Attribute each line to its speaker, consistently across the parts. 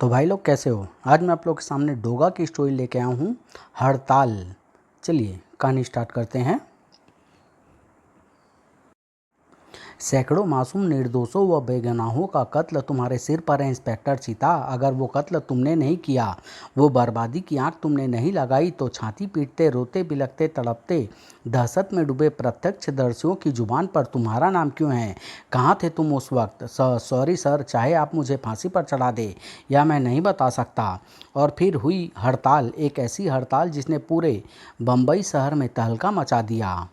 Speaker 1: तो भाई लोग कैसे हो। आज मैं आप लोग के सामने डोगा की स्टोरी लेके आया हूँ, हड़ताल। चलिए कहानी स्टार्ट करते हैं। सैकड़ों मासूम निर्दोषों व बेगुनाहों का कत्ल तुम्हारे सिर पर है इंस्पेक्टर चीता। अगर वो कत्ल तुमने नहीं किया, वो बर्बादी की आंख तुमने नहीं लगाई, तो छाती पीटते, रोते बिलखते, तड़पते, दहशत में डूबे प्रत्यक्षदर्शियों की जुबान पर तुम्हारा नाम क्यों है? कहाँ थे तुम उस वक्त? सॉरी सर, चाहे आप मुझे फांसी पर चढ़ा दे या मैं नहीं बता सकता। और फिर हुई हड़ताल, एक ऐसी हड़ताल जिसने पूरे बम्बई शहर में तहलका मचा दिया।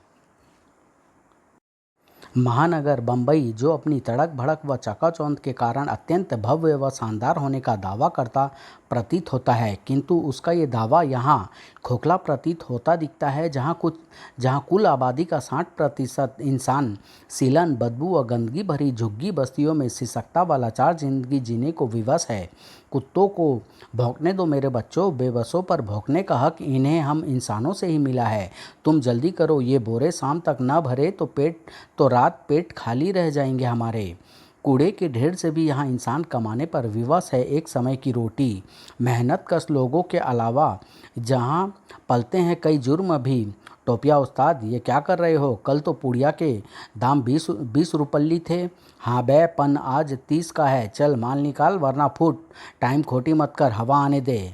Speaker 1: महानगर बम्बई, जो अपनी तड़क भड़क व चकाचौंध के कारण अत्यंत भव्य व शानदार होने का दावा करता प्रतीत होता है, किंतु उसका ये दावा यहाँ खोखला प्रतीत होता दिखता है, जहाँ कुल आबादी का 60% इंसान सीलन, बदबू व गंदगी भरी झुग्गी बस्तियों में सिसकता व लाचार जिंदगी जीने को विवश है। कुत्तों को भौंकने दो मेरे बच्चों, बेबसों पर भौंकने का हक इन्हें हम इंसानों से ही मिला है। तुम जल्दी करो, ये बोरे शाम तक न भरे तो रात पेट खाली रह जाएंगे हमारे। कूड़े के ढेर से भी यहाँ इंसान कमाने पर विवश है एक समय की रोटी। मेहनत कश लोगों के अलावा जहाँ पलते हैं कई जुर्म भी। टोपिया उस्ताद, ये क्या कर रहे हो? कल तो पुड़िया के दाम 20 रुपल्ली थे। हाँ बे पन, आज 30 का है। चल माल निकाल वरना फुट। टाइम खोटी मत कर, हवा आने दे।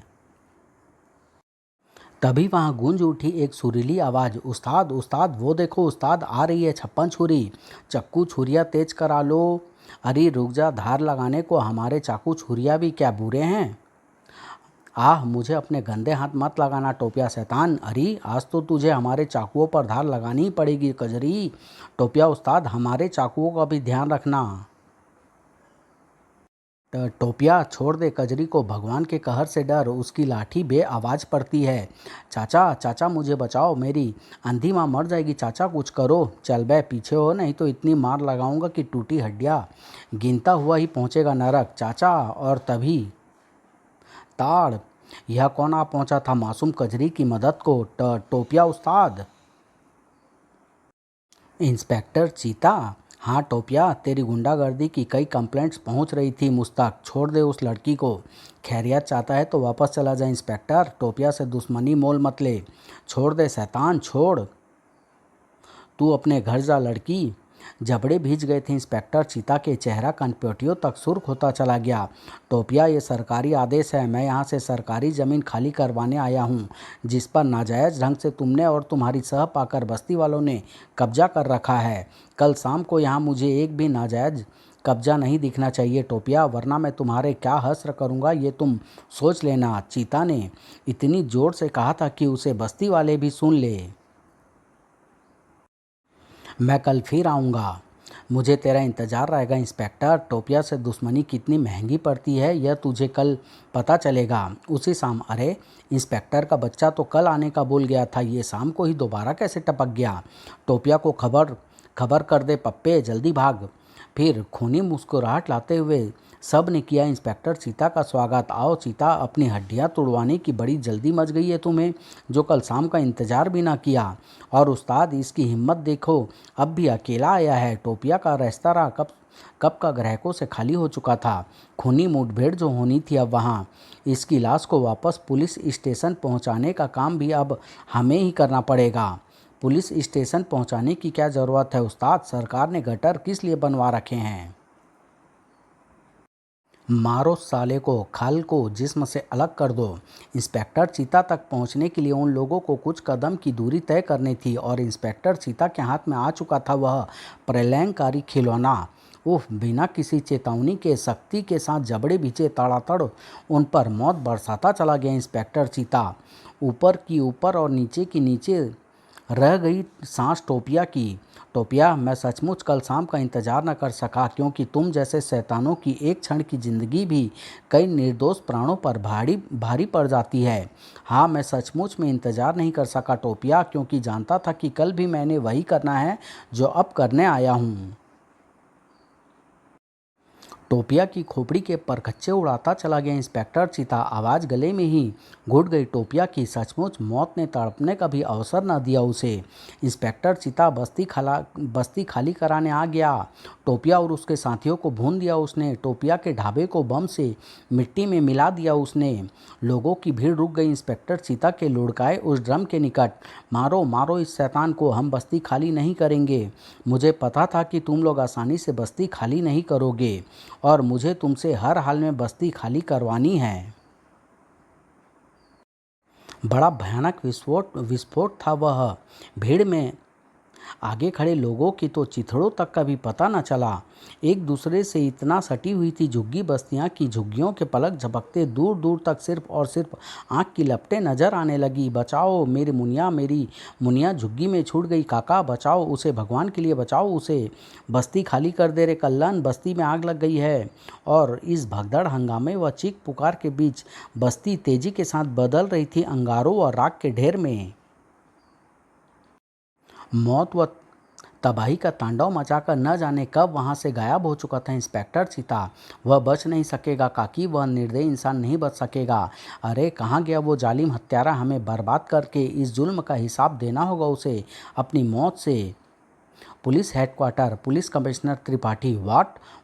Speaker 1: तभी वहां गूंज उठी एक सुरीली आवाज़, उस्ताद उस्ताद, वो देखो उस्ताद, आ रही है 56 छुरी। चक्कू छुरिया तेज करा लो। अरे रुक जा, धार लगाने को हमारे चाकू छुरिया भी क्या बुरे हैं? आह, मुझे अपने गंदे हाथ मत लगाना टोपिया शैतान। अरे आज तो तुझे हमारे चाकुओं पर धार लगानी ही पड़ेगी कजरी। टोपिया उस्ताद, हमारे चाकुओं का भी ध्यान रखना। टोपिया छोड़ दे कजरी को, भगवान के कहर से डर, उसकी लाठी बे आवाज़ पड़ती है। चाचा चाचा, मुझे बचाओ, मेरी अंधी माँ मर जाएगी, चाचा कुछ करो। चल बे पीछे हो, नहीं तो इतनी मार लगाऊंगा कि टूटी हड्डियाँ गिनता हुआ ही पहुँचेगा नरक चाचा। और तभी ताड़, यह कौन आ पहुँचा था मासूम कजरी की मदद को? टोपिया उस्ताद। इंस्पेक्टर चीता। हाँ टोपिया, तेरी गुंडागर्दी की कई कंप्लेंट्स पहुंच रही थी मुझ तक। छोड़ दे उस लड़की को। खैरियत चाहता है तो वापस चला जाए इंस्पेक्टर। टोपिया से दुश्मनी मोल मत ले। छोड़ दे शैतान, छोड़। तू अपने घर जा लड़की। जबड़े भीज गए थे इंस्पेक्टर चीता के, चेहरा कनपटियों तक सुर्ख होता चला गया। टोपिया, ये सरकारी आदेश है। मैं यहाँ से सरकारी ज़मीन खाली करवाने आया हूँ, जिस पर नाजायज़ ढंग से तुमने और तुम्हारी सह पाकर बस्ती वालों ने कब्जा कर रखा है। कल शाम को यहाँ मुझे एक भी नाजायज़ कब्जा नहीं दिखना चाहिए टोपिया, वरना मैं तुम्हारे क्या हश्र करूँगा ये तुम सोच लेना। चीता ने इतनी ज़ोर से कहा था कि उसे बस्ती वाले भी सुन ले। मैं कल फिर आऊँगा, मुझे तेरा इंतज़ार रहेगा इंस्पेक्टर। टोपिया से दुश्मनी कितनी महंगी पड़ती है यह तुझे कल पता चलेगा। उसी शाम। अरे, इंस्पेक्टर का बच्चा तो कल आने का बोल गया था, ये शाम को ही दोबारा कैसे टपक गया? टोपिया को खबर खबर कर दे पप्पे, जल्दी भाग। फिर खूनी मुस्कुराहट लाते हुए सब ने किया इंस्पेक्टर चीता का स्वागत। आओ चीता, अपनी हड्डियां तुड़वाने की बड़ी जल्दी मच गई है तुम्हें, जो कल शाम का इंतजार भी ना किया। और उस्ताद, इसकी हिम्मत देखो, अब भी अकेला आया है। टोपिया का रेस्तरां कब कब का ग्राहकों से खाली हो चुका था। खूनी मुठभेड़ जो होनी थी अब वहाँ। इसकी लाश को वापस पुलिस स्टेशन पहुँचाने का काम भी अब हमें ही करना पड़ेगा। पुलिस स्टेशन पहुँचाने की क्या ज़रूरत है उस्ताद? सरकार ने गटर किस लिए बनवा रखे हैं? मारो साले को, खाल को जिस्म से अलग कर दो। इंस्पेक्टर चीता तक पहुंचने के लिए उन लोगों को कुछ कदम की दूरी तय करनी थी, और इंस्पेक्टर चीता के हाथ में आ चुका था वह प्रलयंकारी खिलौना। उफ, बिना किसी चेतावनी के सख्ती के साथ जबड़े भीचे तड़ातड़ उन पर मौत बरसाता चला गया इंस्पेक्टर चीता। ऊपर की ऊपर और नीचे की नीचे रह गई सांस टोपिया की। टोपिया, मैं सचमुच कल शाम का इंतजार न कर सका, क्योंकि तुम जैसे शैतानों की एक क्षण की जिंदगी भी कई निर्दोष प्राणों पर भारी भारी पड़ जाती है। हाँ, मैं सचमुच में इंतजार नहीं कर सका टोपिया, क्योंकि जानता था कि कल भी मैंने वही करना है जो अब करने आया हूँ। टोपिया की खोपड़ी के परखच्चे उड़ाता चला गया इंस्पेक्टर चीता। आवाज़ गले में ही घुट गई टोपिया की। सचमुच मौत ने तड़पने का भी अवसर न दिया उसे। इंस्पेक्टर चीता बस्ती खाली कराने आ गया। टोपिया और उसके साथियों को भून दिया उसने। टोपिया के ढाबे को बम से मिट्टी में मिला दिया उसने। लोगों की भीड़ रुक गई इंस्पेक्टर चीता के लुढ़काए उस ड्रम के निकट। मारो मारो इस शैतान को, हम बस्ती खाली नहीं करेंगे। मुझे पता था कि तुम लोग आसानी से बस्ती खाली नहीं करोगे और मुझे तुमसे हर हाल में बस्ती खाली करवानी है। बड़ा भयानक विस्फोट था वह। भीड़ में आगे खड़े लोगों की तो चिथड़ों तक का भी पता न चला। एक दूसरे से इतना सटी हुई थी झुग्गी बस्तियां कि झुग्गियों के पलक झपकते दूर दूर तक सिर्फ और सिर्फ आँख की लपटें नजर आने लगी। बचाओ मेरी मुनिया झुग्गी में छूट गई। काका बचाओ उसे, भगवान के लिए बचाओ उसे। बस्ती खाली कर दे रे कल्लन, बस्ती में आग लग गई है। और इस भगदड़ हंगामे व चीख पुकार के बीच बस्ती तेजी के साथ बदल रही थी अंगारों और राख के ढेर में। मौत व तबाही का तांडव मचाकर न जाने कब वहां से गायब हो चुका था इंस्पेक्टर चीता। वह बच नहीं सकेगा काकी, वह निर्दयी इंसान नहीं बच सकेगा। अरे कहाँ गया वो जालिम हत्यारा, हमें बर्बाद करके इस जुल्म का हिसाब देना होगा उसे अपनी मौत से। Police headquarter, police commissioner Tripathi.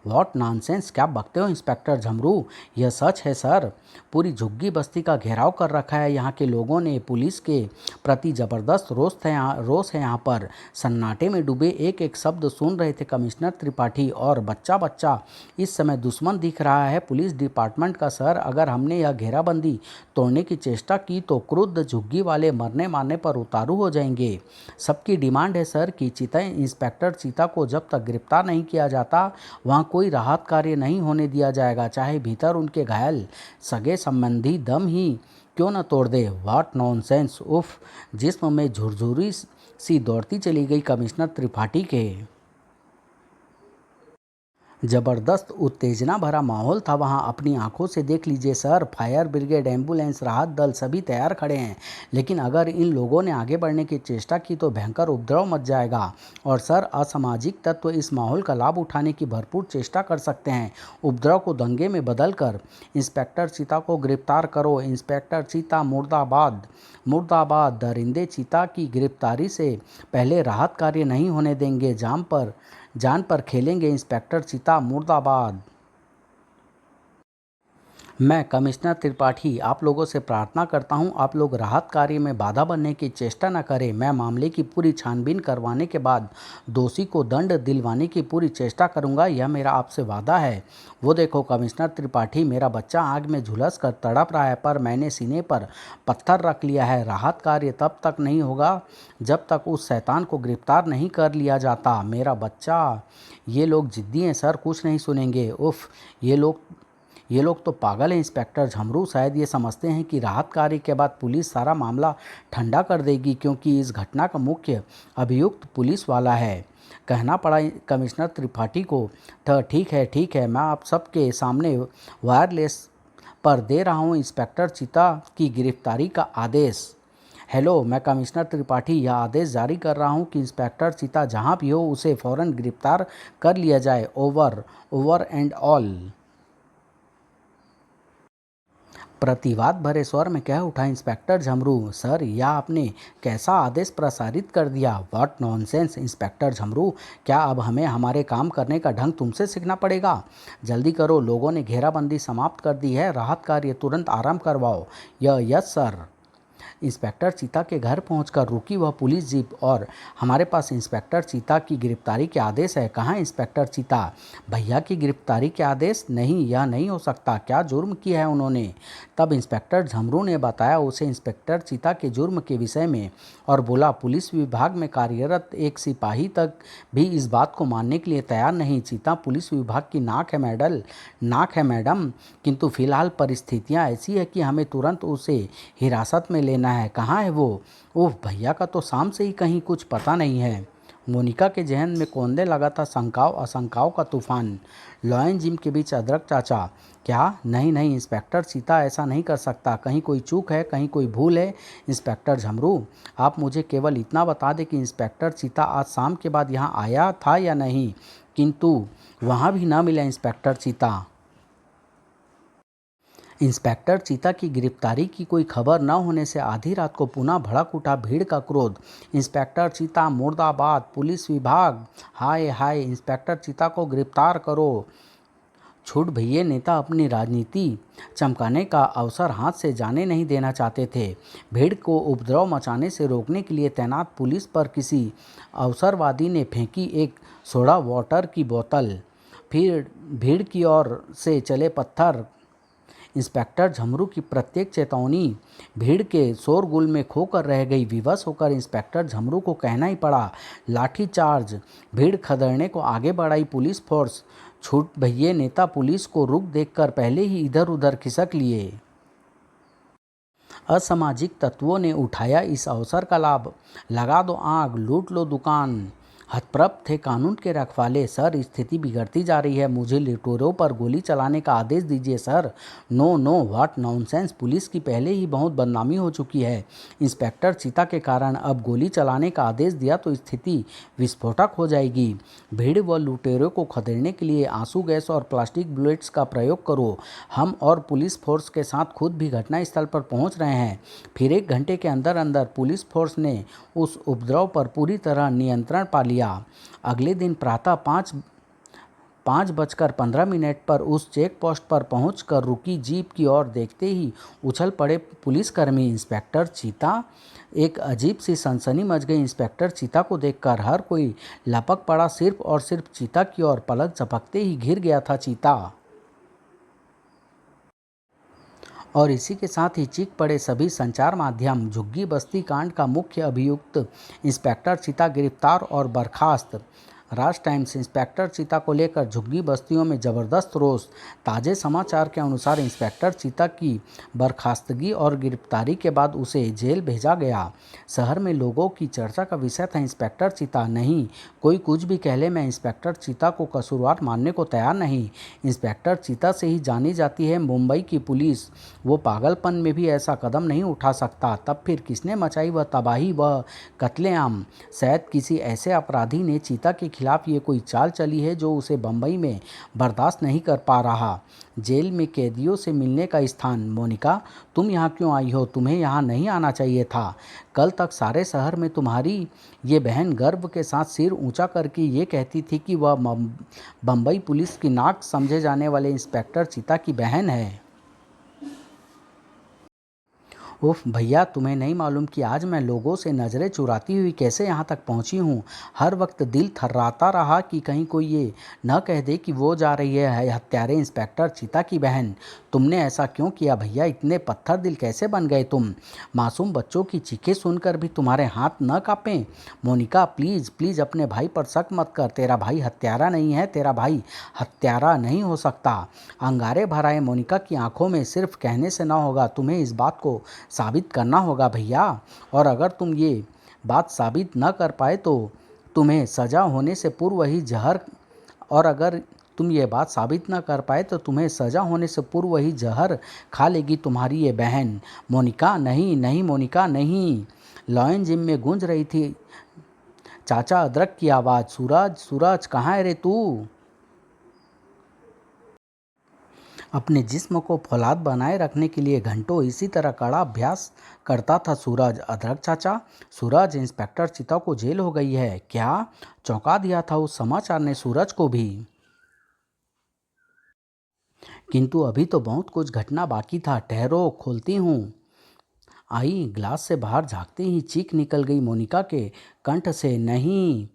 Speaker 1: What nonsense, क्या बकते हो इंस्पेक्टर झमरू? यह सच है सर। पूरी झुग्गी बस्ती का घेराव कर रखा है यहाँ के लोगों ने। पुलिस के प्रति जबरदस्त रोष है यहाँ पर। सन्नाटे में डूबे एक एक शब्द सुन रहे थे कमिश्नर त्रिपाठी। और बच्चा बच्चा इस समय दुश्मन दिख रहा है पुलिस डिपार्टमेंट का सर। अगर हमने यह घेराबंदी तोड़ने की चेष्टा की तो क्रुद्ध झुग्गी वाले मरने मारने पर उतारू हो जाएंगे। सबकी डिमांड है सर कि इंस्पेक्टर चीता को जब तक गिरफ्तार नहीं किया जाता वहाँ कोई राहत कार्य नहीं होने दिया जाएगा, चाहे भीतर उनके घायल सगे संबंधी दम ही क्यों न तोड़ दे। What nonsense. उफ, जिस्म में झुरझुरी सी दौड़ती चली गई कमिश्नर त्रिपाठी के। जबरदस्त उत्तेजना भरा माहौल था वहां। अपनी आंखों से देख लीजिए सर, फायर ब्रिगेड, एम्बुलेंस, राहत दल सभी तैयार खड़े हैं। लेकिन अगर इन लोगों ने आगे बढ़ने की चेष्टा की तो भयंकर उपद्रव मच जाएगा। और सर, असामाजिक तत्व इस माहौल का लाभ उठाने की भरपूर चेष्टा कर सकते हैं, उपद्रव को दंगे में बदल कर। इंस्पेक्टर चीता को गिरफ्तार करो। इंस्पेक्टर चीता मुर्दाबाद, मुर्दाबाद। दरिंदे चीता की गिरफ्तारी से पहले राहत कार्य नहीं होने देंगे। जान पर खेलेंगे इंस्पेक्टर चीता मुर्दाबाद। मैं कमिश्नर त्रिपाठी आप लोगों से प्रार्थना करता हूं, आप लोग राहत कार्य में बाधा बनने की चेष्टा न करें। मैं मामले की पूरी छानबीन करवाने के बाद दोषी को दंड दिलवाने की पूरी चेष्टा करूंगा, यह मेरा आपसे वादा है। वो देखो कमिश्नर त्रिपाठी, मेरा बच्चा आग में झुलस कर तड़प रहा है, पर मैंने सीने पर पत्थर रख लिया है। राहत कार्य तब तक नहीं होगा जब तक उस शैतान को गिरफ्तार नहीं कर लिया जाता। मेरा बच्चा। ये लोग जिद्दी हैं सर, कुछ नहीं सुनेंगे। उफ, ये लोग तो पागल हैं इंस्पेक्टर झमरू। शायद ये समझते हैं कि राहत कार्य के बाद पुलिस सारा मामला ठंडा कर देगी, क्योंकि इस घटना का मुख्य अभियुक्त पुलिस वाला है। कहना पड़ा कमिश्नर त्रिपाठी को। ठीक है, मैं आप सबके सामने वायरलेस पर दे रहा हूँ इंस्पेक्टर चीता की गिरफ्तारी का आदेश। हेलो, मैं कमिश्नर त्रिपाठी यह आदेश जारी कर रहा हूँ कि इंस्पेक्टर चीता जहाँ भी हो उसे फौरन गिरफ्तार कर लिया जाए। Over and all. प्रतिवाद भरे स्वर में कह उठा इंस्पेक्टर झमरू। सर, यह आपने कैसा आदेश प्रसारित कर दिया? व्हाट नॉनसेंस इंस्पेक्टर झमरू, क्या अब हमें हमारे काम करने का ढंग तुमसे सीखना पड़ेगा? जल्दी करो, लोगों ने घेराबंदी समाप्त कर दी है, राहत कार्य तुरंत आरंभ करवाओ। Yes sir. इंस्पेक्टर चीता के घर पहुंचकर रुकी वह पुलिस जीप। और हमारे पास इंस्पेक्टर चीता की गिरफ्तारी के आदेश है। कहाँ इंस्पेक्टर चीता? भैया की गिरफ्तारी के आदेश? नहीं, यह नहीं हो सकता। क्या जुर्म किया है उन्होंने? तब इंस्पेक्टर झमरू ने बताया उसे इंस्पेक्टर चीता के जुर्म के विषय में और बोला पुलिस विभाग में कार्यरत एक सिपाही तक भी इस बात को मानने के लिए तैयार नहीं। चीता पुलिस विभाग की नाक है मैडम, किंतु फिलहाल परिस्थितियाँ ऐसी है कि हमें तुरंत उसे हिरासत में लेना है। कहाँ है वो? ओह, भैया का तो शाम से ही कहीं कुछ पता नहीं है। मोनिका के जहन में कौंधने लगा था शंकाओं आशंकाओं का तूफान। लॉयन जिम के बीच अदरक चाचा। क्या? नहीं इंस्पेक्टर चीता ऐसा नहीं कर सकता। कहीं कोई चूक है, कहीं कोई भूल है। इंस्पेक्टर झमरू, आप मुझे केवल इतना बता दें कि इंस्पेक्टर चीता आज शाम के बाद यहाँ आया था या नहीं। किंतु वहाँ भी न मिला इंस्पेक्टर चीता। इंस्पेक्टर चीता की गिरफ्तारी की कोई खबर न होने से आधी रात को पुनः भड़क उठा भीड़ का क्रोध। इंस्पेक्टर चीता मुर्दाबाद, पुलिस विभाग हाय हाय, इंस्पेक्टर चीता को गिरफ्तार करो। छूट भैये नेता अपनी राजनीति चमकाने का अवसर हाथ से जाने नहीं देना चाहते थे। भीड़ को उपद्रव मचाने से रोकने के लिए तैनात पुलिस पर किसी अवसरवादी ने फेंकी एक सोडा वाटर की बोतल। फिर भीड़ की ओर से चले पत्थर। इंस्पेक्टर झमरू की प्रत्येक चेतावनी भीड़ के शोरगुल में खोकर रह गई। विवश होकर इंस्पेक्टर झमरू को कहना ही पड़ा, लाठी चार्ज। भीड़ खदेड़ने को आगे बढ़ाई पुलिस फोर्स। छूट भैये नेता पुलिस को रुक देखकर पहले ही इधर उधर खिसक लिए। असामाजिक तत्वों ने उठाया इस अवसर का लाभ। लगा दो आग, लूट लो दुकान। हतप्रभ थे कानून के रखवाले। सर, स्थिति बिगड़ती जा रही है, मुझे लुटेरों पर गोली चलाने का आदेश दीजिए sir. No no, what nonsense, police की पहले ही बहुत बदनामी हो चुकी है। इंस्पेक्टर चीता के कारण अब गोली चलाने का आदेश दिया तो स्थिति विस्फोटक हो जाएगी। भीड़ व लुटेरों को खदेड़ने के लिए आंसू गैस और प्लास्टिक बुलेट्स का प्रयोग करो। हम और पुलिस फोर्स के साथ खुद भी घटनास्थल पर पहुंच रहे हैं। फिर 1 घंटे के अंदर अंदर पुलिस फोर्स ने उस उपद्रव पर पूरी तरह नियंत्रण पा लिया। अगले दिन प्रातः 5:15 पर उस चेक पोस्ट पर पहुंचकर रुकी जीप की ओर देखते ही उछल पड़े पुलिसकर्मी। इंस्पेक्टर चीता, एक अजीब सी सनसनी मच गई इंस्पेक्टर चीता को देखकर। हर कोई लपक पड़ा, सिर्फ और सिर्फ चीता की ओर। पलक झपकते ही घिर गया था चीता। और इसी के साथ ही चीख पड़े सभी संचार माध्यम। झुग्गी बस्ती कांड का मुख्य अभियुक्त इंस्पेक्टर चीता गिरफ्तार और बर्खास्त। राज टाइम्स। इंस्पेक्टर चीता को लेकर झुग्गी बस्तियों में जबरदस्त रोष। ताजे समाचार के अनुसार इंस्पेक्टर चीता की बर्खास्तगी और गिरफ्तारी के बाद उसे जेल भेजा गया। शहर में लोगों की चर्चा का विषय था इंस्पेक्टर चीता। नहीं, कोई कुछ भी कह ले, मैं इंस्पेक्टर चीता को कसूरवार मानने को तैयार नहीं। इंस्पेक्टर चीता से ही जानी जाती है मुंबई की पुलिस। वो पागलपन में भी ऐसा कदम नहीं उठा सकता। तब फिर किसने मचाई वह तबाही, वह कत्लेआम? शायद किसी ऐसे अपराधी ने चीता के खिलाफ ये कोई चाल चली है जो उसे बंबई में बर्दाश्त नहीं कर पा रहा। जेल में कैदियों से मिलने का स्थान। मोनिका, तुम यहाँ क्यों आई हो? तुम्हें यहाँ नहीं आना चाहिए था। कल तक सारे शहर में तुम्हारी ये बहन गर्व के साथ सिर ऊंचा करके ये कहती थी कि वह बंबई पुलिस की नाक समझे जाने वाले इंस्पेक्टर चीता की बहन है। उफ भैया, तुम्हें नहीं मालूम कि आज मैं लोगों से नज़रें चुराती हुई कैसे यहाँ तक पहुँची हूँ। हर वक्त दिल थर्राता रहा कि कहीं कोई ये न कह दे कि वो जा रही है हत्यारे इंस्पेक्टर चीता की बहन। तुमने ऐसा क्यों किया भैया? इतने पत्थर दिल कैसे बन गए तुम? मासूम बच्चों की चीखें सुनकर भी तुम्हारे हाथ न कांपें? मोनिका, प्लीज़ प्लीज़ अपने भाई पर शक मत कर। तेरा भाई हत्यारा नहीं है, तेरा भाई हत्यारा नहीं हो सकता। अंगारे भर आए मोनिका की आंखों में। सिर्फ कहने से ना होगा, तुम्हें इस बात को साबित करना होगा भैया। और अगर तुम ये बात साबित न कर पाए तो तुम्हें सज़ा होने से पूर्व ही जहर और अगर तुम ये बात साबित न कर पाए तो तुम्हें सज़ा होने से पूर्व ही जहर खा लेगी तुम्हारी ये बहन। मोनिका, नहीं नहीं मोनिका, नहीं। लॉयन जिम में गूंज रही थी चाचा अदरक की आवाज़। सूरज, सूरज कहाँ है रे तू? अपने जिस्म को फौलाद बनाए रखने के लिए घंटों इसी तरह कड़ा अभ्यास करता था सूरज। अदरक चाचा? सूरज, इंस्पेक्टर चीता को जेल हो गई है। क्या? चौंका दिया था उस समाचार ने सूरज को भी। किंतु अभी तो बहुत कुछ घटना बाकी था। ठहरो, खोलती हूँ। आई ग्लास से बाहर झांकते ही चीख निकल गई मोनिका के कंठ से। नहीं।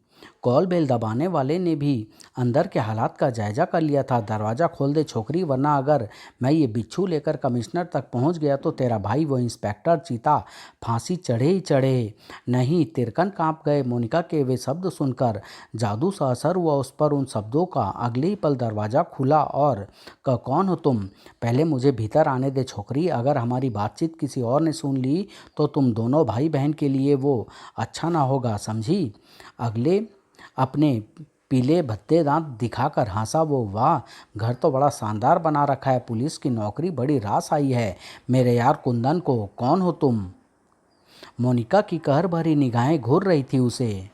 Speaker 1: कॉल बेल दबाने वाले ने भी अंदर के हालात का जायजा कर लिया था। दरवाज़ा खोल दे छोकरी, वरना अगर मैं ये बिच्छू लेकर कमिश्नर तक पहुंच गया तो तेरा भाई वो इंस्पेक्टर चीता फांसी चढ़े ही चढ़े। नहीं। तिरकन कांप गए मोनिका के वे शब्द सुनकर। जादू सा असर हुआ उस पर उन शब्दों का। अगले ही पल दरवाज़ा खुला और कौन हो तुम? पहले मुझे भीतर आने दे छोकरी। अगर हमारी बातचीत किसी और ने सुन ली तो तुम दोनों भाई बहन के लिए वो अच्छा ना होगा, समझी? अगले अपने पीले भद्दे दांत दिखाकर हंसा वो। वाह, घर तो बड़ा शानदार बना रखा है। पुलिस की नौकरी बड़ी रास आई है मेरे यार कुंदन को। कौन हो तुम? मोनिका की कहर भरी निगाहें घूर रही थी उसे।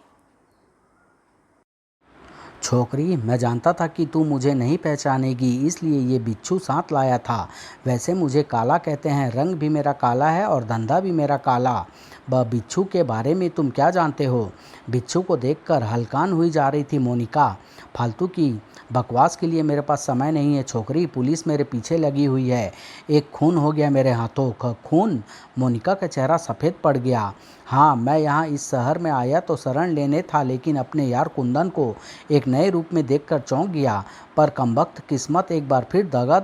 Speaker 1: छोकरी, मैं जानता था कि तू मुझे नहीं पहचानेगी, इसलिए ये बिच्छू साथ लाया था। वैसे मुझे काला कहते हैं, रंग भी मेरा काला है और धंधा भी मेरा काला। बिच्छू के बारे में तुम क्या जानते हो? बिच्छू को देखकर हलकान हुई जा रही थी मोनिका। फालतू की बकवास के लिए मेरे पास समय नहीं है छोकरी, पुलिस मेरे पीछे लगी हुई है। एक खून हो गया मेरे हाथों। खून? मोनिका का चेहरा सफ़ेद पड़ गया। हाँ, मैं यहाँ इस शहर में आया तो शरण लेने था, लेकिन अपने यार कुंदन को एक नए रूप में देखकर चौंक गया। पर कमबख्त किस्मत एक बार फिर दगा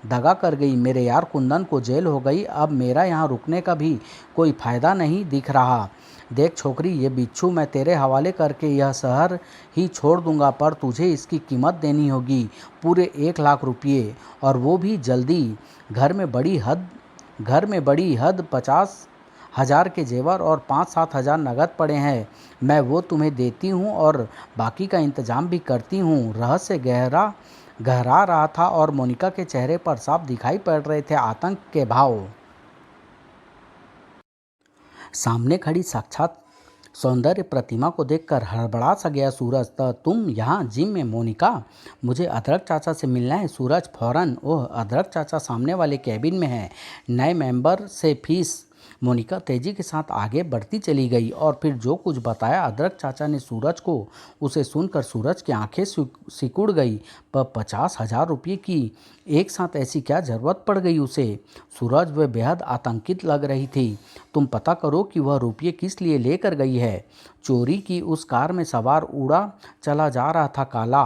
Speaker 1: दगा कर गई। मेरे यार कुंदन को जेल हो गई। अब मेरा यहाँ रुकने का भी कोई फ़ायदा नहीं दिख रहा। देख छोकरी, ये बिच्छू मैं तेरे हवाले करके यह शहर ही छोड़ दूंगा, पर तुझे इसकी कीमत देनी होगी, पूरे 1 लाख रुपये, और वो भी जल्दी। घर में बड़ी हद 50,000 के जेवर और 5-7 हज़ार नगद पड़े हैं। मैं वो तुम्हें देती हूँ और बाकी का इंतजाम भी करती हूँ। रहस्य गहरा रहा था और मोनिका के चेहरे पर साफ दिखाई पड़ रहे थे आतंक के भाव। सामने खड़ी साक्षात सौंदर्य प्रतिमा को देखकर हड़बड़ा सा गया सूरज। तुम यहाँ जिम में मोनिका? मुझे अदरक चाचा से मिलना है। सूरज फौरन, ओह अदरक चाचा सामने वाले कैबिन में है, नए मेंबर से फीस। मोनिका तेजी के साथ आगे बढ़ती चली गई और फिर जो कुछ बताया अदरक चाचा ने सूरज को, उसे सुनकर सूरज की आंखें सिकुड़ गई। पर 50,000 रुपये की एक साथ ऐसी क्या जरूरत पड़ गई उसे? सूरज वह बेहद आतंकित लग रही थी। तुम पता करो कि वह रुपये किस लिए लेकर गई है। चोरी की उस कार में सवार उड़ा चला जा रहा था काला।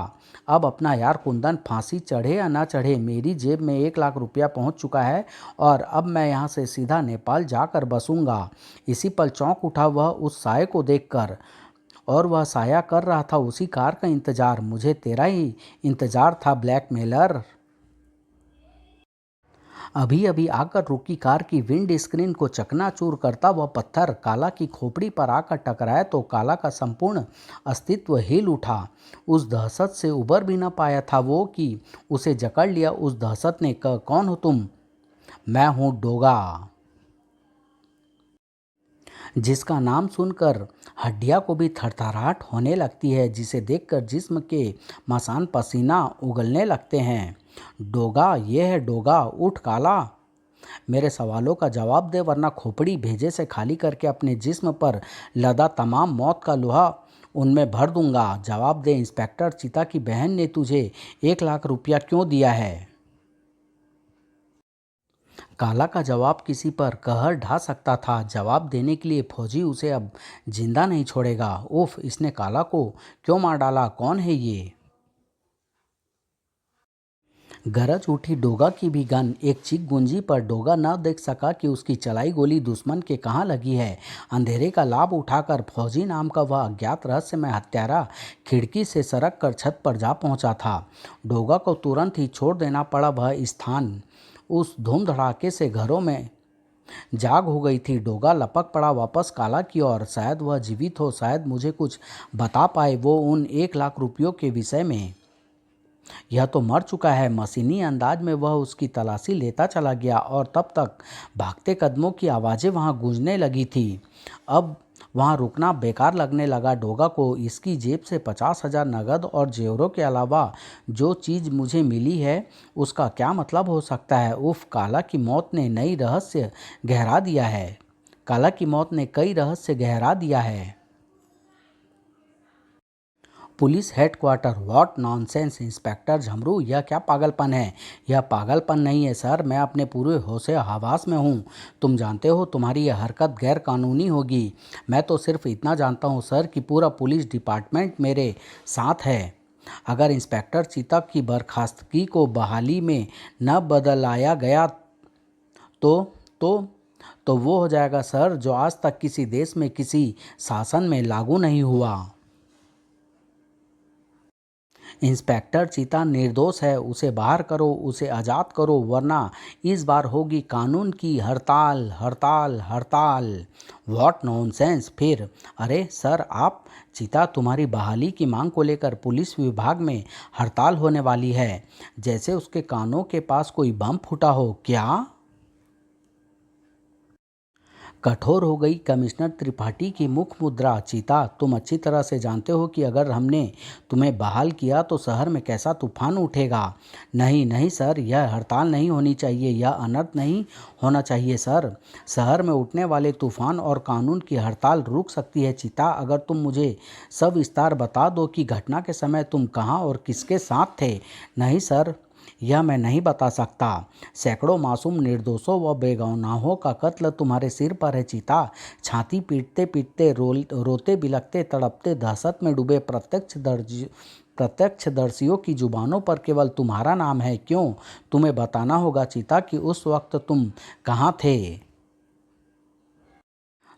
Speaker 1: अब अपना यार कुंदन फांसी चढ़े या ना चढ़े, मेरी जेब में 1 लाख रुपया पहुंच चुका है और अब मैं यहाँ से सीधा नेपाल जाकर बसूंगा। इसी पल चौंक उठा वह उस साये को देखकर, और वह साया कर रहा था उसी कार का इंतजार। मुझे तेरा ही इंतजार था ब्लैकमेलर। अभी अभी आकर रुकी कार की विंड स्क्रीन को चकनाचूर करता वह पत्थर काला की खोपड़ी पर आकर टकराया तो काला का संपूर्ण अस्तित्व हिल उठा। उस दहशत से उबर भी न पाया था वो कि उसे जकड़ लिया उस दहशत ने। कौन हो तुम? मैं हूँ डोगा, जिसका नाम सुनकर हड्डियां को भी थरथराहट होने लगती है, जिसे देखकर जिस्म के मसान पसीना उगलने लगते हैं। डोगा, ये है डोगा। उठ काला, मेरे सवालों का जवाब दे, वरना खोपड़ी भेजे से खाली करके अपने जिस्म पर लदा तमाम मौत का लोहा उनमें भर दूंगा। जवाब दे, इंस्पेक्टर चीता की बहन ने तुझे 1 लाख रुपया क्यों दिया है? काला का जवाब किसी पर कहर ढा सकता था। जवाब देने के लिए फौजी उसे अब जिंदा नहीं छोड़ेगा। उफ, इसने काला को क्यों मार डाला? कौन है ये? गरज उठी डोगा की भी गन। एक चीख गूंजी पर डोगा न देख सका कि उसकी चलाई गोली दुश्मन के कहाँ लगी है। अंधेरे का लाभ उठाकर फौजी नाम का वह अज्ञात रहस्यमय हत्यारा खिड़की से सरक कर छत पर जा पहुंचा था। डोगा को तुरंत ही छोड़ देना पड़ा वह स्थान। उस धूम धड़ाके से घरों में जाग हो गई थी। डोगा लपक पड़ा वापस काला की ओर। शायद वह जीवित हो, शायद मुझे कुछ बता पाए वो उन 1 लाख रुपयों के विषय में। यह तो मर चुका है। मशीनी अंदाज में वह उसकी तलाशी लेता चला गया और तब तक भागते कदमों की आवाज़ें वहां गूंजने लगी थी। अब वहां रुकना बेकार लगने लगा डोगा को। इसकी जेब से 50,000 नगद और जेवरों के अलावा जो चीज़ मुझे मिली है उसका क्या मतलब हो सकता है? उफ, काला की मौत ने नई रहस्य गहरा दिया है। काला की मौत ने कई रहस्य गहरा दिया है। Police headquarter. What nonsense inspector Jhamru, यह क्या पागलपन है? यह पागलपन नहीं है सर, मैं अपने पूरे होशे हवास में हूँ। तुम जानते हो तुम्हारी यह हरकत गैर कानूनी होगी। मैं तो सिर्फ इतना जानता हूँ सर कि पूरा पुलिस डिपार्टमेंट मेरे साथ है। अगर इंस्पेक्टर चीता की बर्खास्तगी को बहाली में न बदलाया गया तो तो तो वो हो जाएगा सर जो आज तक किसी देश में किसी शासन में लागू नहीं हुआ। इंस्पेक्टर चीता निर्दोष है, उसे बाहर करो, उसे आज़ाद करो, वरना इस बार होगी कानून की हड़ताल, हड़ताल, हड़ताल। व्हाट नॉनसेंस फिर? अरे सर आप, चीता तुम्हारी बहाली की मांग को लेकर पुलिस विभाग में हड़ताल होने वाली है। जैसे उसके कानों के पास कोई बम फूटा हो क्या? कठोर हो गई कमिश्नर त्रिपाठी की मुख मुद्रा। चीता, तुम अच्छी तरह से जानते हो कि अगर हमने तुम्हें बहाल किया तो शहर में कैसा तूफान उठेगा। नहीं नहीं सर, यह हड़ताल नहीं होनी चाहिए, यह अनर्थ नहीं होना चाहिए सर। शहर में उठने वाले तूफान और कानून की हड़ताल रुक सकती है। चीता, अगर तुम मुझे सब विस्तार बता दो कि घटना के समय तुम कहाँ और किसके साथ थे। नहीं सर, यह मैं नहीं बता सकता। सैकड़ों मासूम निर्दोषों व बेगुनाहों का कत्ल तुम्हारे सिर पर है चीता। छाती पीटते पीटते रोते बिलखते तड़पते दहशत में डूबे प्रत्यक्षदर्शियों की जुबानों पर केवल तुम्हारा नाम है। क्यों? तुम्हें बताना होगा चीता कि उस वक्त तुम कहाँ थे।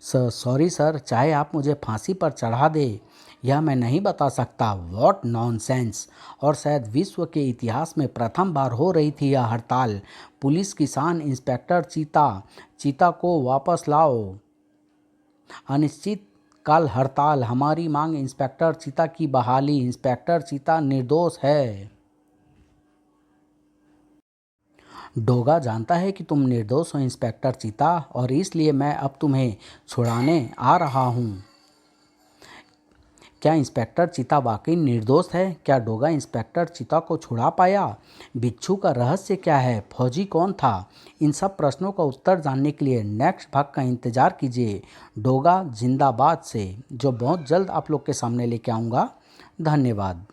Speaker 1: सॉरी सर, चाहे आप मुझे फांसी पर चढ़ा दे, यह मैं नहीं बता सकता। What nonsense. और शायद विश्व के इतिहास में प्रथम बार हो रही थी यह हड़ताल। पुलिस किसान इंस्पेक्टर चीता, चीता को वापस लाओ। अनिश्चित काल हड़ताल। हमारी मांग इंस्पेक्टर चीता की बहाली। इंस्पेक्टर चीता निर्दोष है। डोगा जानता है कि तुम निर्दोष हो इंस्पेक्टर चीता, और इसलिए मैं अब तुम्हें छुड़ाने आ रहा हूँ। क्या इंस्पेक्टर चीता वाकई निर्दोष है? क्या डोगा इंस्पेक्टर चीता को छुड़ा पाया? बिच्छू का रहस्य क्या है? फौजी कौन था? इन सब प्रश्नों का उत्तर जानने के लिए नेक्स्ट भाग का इंतजार कीजिए डोगा जिंदाबाद से, जो बहुत जल्द आप लोग के सामने लेके आऊँगा। धन्यवाद।